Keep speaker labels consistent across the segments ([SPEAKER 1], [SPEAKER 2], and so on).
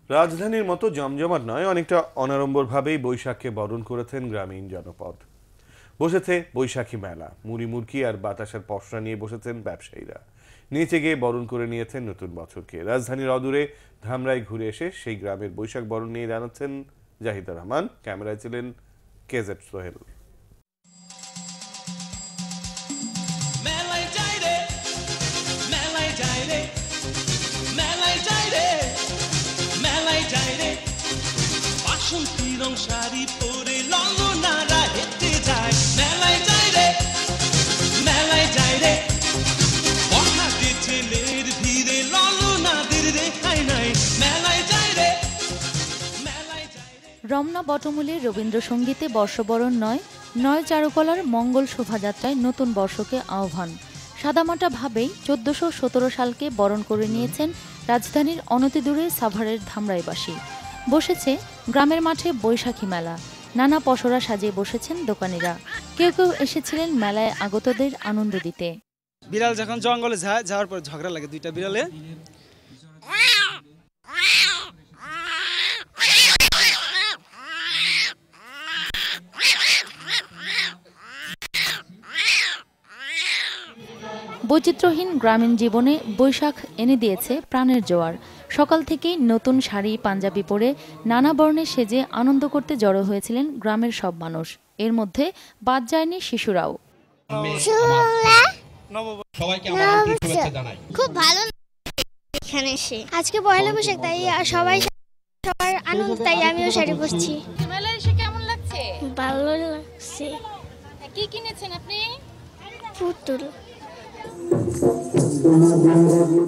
[SPEAKER 1] রাজধানীর মতো জমজমাট নয়, অনেকটা অনাড়ম্বরভাবেই বৈশাখকে বরণ করেছেন গ্রামীণ জনপদ। বসেছে বৈশাখী মেলা, মুড়ি মুড়কি আর বাতাসার পসরা নিয়ে বসেছেন ব্যবসায়ীরা। নিচে গিয়ে বরণ করে নিয়েছেন নতুন বছরকে। রাজধানীর অদূরে ধামরাই ঘুরে এসে সেই গ্রামের বৈশাখ বরণ নিয়ে জানাচ্ছেন জাহিদা রহমান। ক্যামেরায় ছিলেন কেজেড সোহেল।
[SPEAKER 2] শাড়ি পরে ললনারা হেঁটে যায় মেলায় যায় রে, মেলায় যায় রে, বখাটে ছেলের ভিড়ে ললনাদের রেখাই নাই মেলায় যায় রে, মেলায় যায় রে।
[SPEAKER 3] রমনা বটমূলে রবীন্দ্রসঙ্গীতে বর্ষবরণ নয় চারুকলার মঙ্গল শোভাযাত্রায় নতুন বর্ষকে আহ্বান। সাদামাটা ভাবেই 1417 সালকে বরণ করে নিয়েছেন রাজধানীর অনতিদূরে সাভারের ধামরাইবাসী। বসেছে গ্রামের মাঠে বৈশাখী মেলা, নানা পসরা সাজিয়ে বসেছেন দোকানিরা। কেউ কেউ এসেছিলেন মেলায় আগতদের আনন্দ দিতে।
[SPEAKER 4] বিড়াল যখন জঙ্গলে যাওয়ার পর ঝগড়া লাগে দুইটা বিড়ালে,
[SPEAKER 3] বৈচিত্র্যহীন গ্রামীণ জীবনে বৈশাখ এনে দিয়েছে প্রাণের জোয়ার। সকাল থেকেই নতুন শাড়ি পাঞ্জাবি পরে নানা বর্ণে সেজে আনন্দ করতে জড়ো হয়েছিলেন গ্রামের সব মানুষ। এর মধ্যে বাদ যায়নি শিশুরাও।
[SPEAKER 5] খুব ভালো এখানে এসে। আজকে পয়লা বৈশাখ, তাই সবার আনন্দ, তাই আমিও শাড়ি পরছি।
[SPEAKER 3] মেলায় এসে কেমন লাগছে?
[SPEAKER 5] ভালো লাগছে।
[SPEAKER 3] কি কিনেছেন আপনি?
[SPEAKER 5] পুতুল।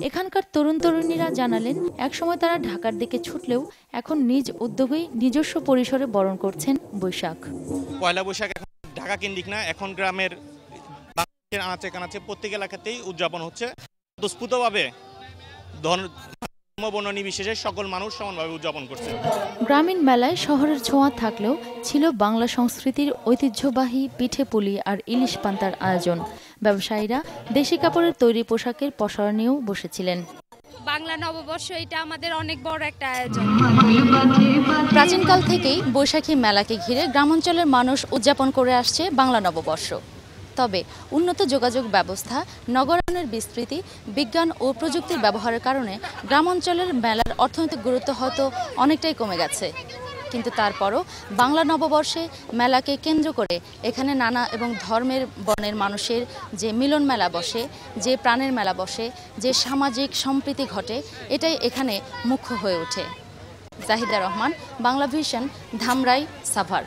[SPEAKER 3] এখানকার তরুণ তরুণীরা জানালেন, একসময় তারা ঢাকার দিকে ছুটলেও এখন নিজ উদ্যোগেই নিজস্ব পরিসরে বরণ করছেন বৈশাখ।
[SPEAKER 6] পয়লা বৈশাখ এখন ঢাকা কেন্দ্রিক না, এখন গ্রামের আনাচে কানাচে প্রত্যেক এলাকাতেই উদযাপন হচ্ছে। স্ফূর্তভাবে ধর্ম নির্বিশেষে সকল মানুষ সমানভাবে উদযাপন করছে।
[SPEAKER 3] গ্রামীণ মেলায় শহরের ছোঁয়া থাকলেও ছিল বাংলা সংস্কৃতির ঐতিহ্যবাহী পিঠে পুলি আর ইলিশ পান্তার আয়োজন। ব্যবসায়ীরা দেশি কাপড়ের তৈরি পোশাকের পসরা নিয়েও বসেছিলেন।
[SPEAKER 7] বাংলা নববর্ষ এটা আমাদের অনেক বড় একটা আয়োজন।
[SPEAKER 3] প্রাচীনকাল থেকেই বৈশাখী মেলাকে ঘিরে গ্রামাঞ্চলের মানুষ উদযাপন করে আসছে বাংলা নববর্ষ। তবে উন্নত যোগাযোগ ব্যবস্থা, নগরায়নের বিস্তৃতি, বিজ্ঞান ও প্রযুক্তির ব্যবহারের কারণে গ্রামাঞ্চলের মেলার অর্থনৈতিক গুরুত্ব হয়তো অনেকটাই কমে গেছে। কিন্তু তারপরও বাংলা নববর্ষে মেলাকে কেন্দ্র করে এখানে নানা এবং ধর্মের বর্ণের মানুষের যে মিলন মেলা বসে, যে প্রাণের মেলা বসে, যে সামাজিক সম্প্রীতি ঘটে, এটাই এখানে মুখ্য হয়ে ওঠে। জাহিদা রহমান, বাংলা ভিশন, ধামরাই, সাভার।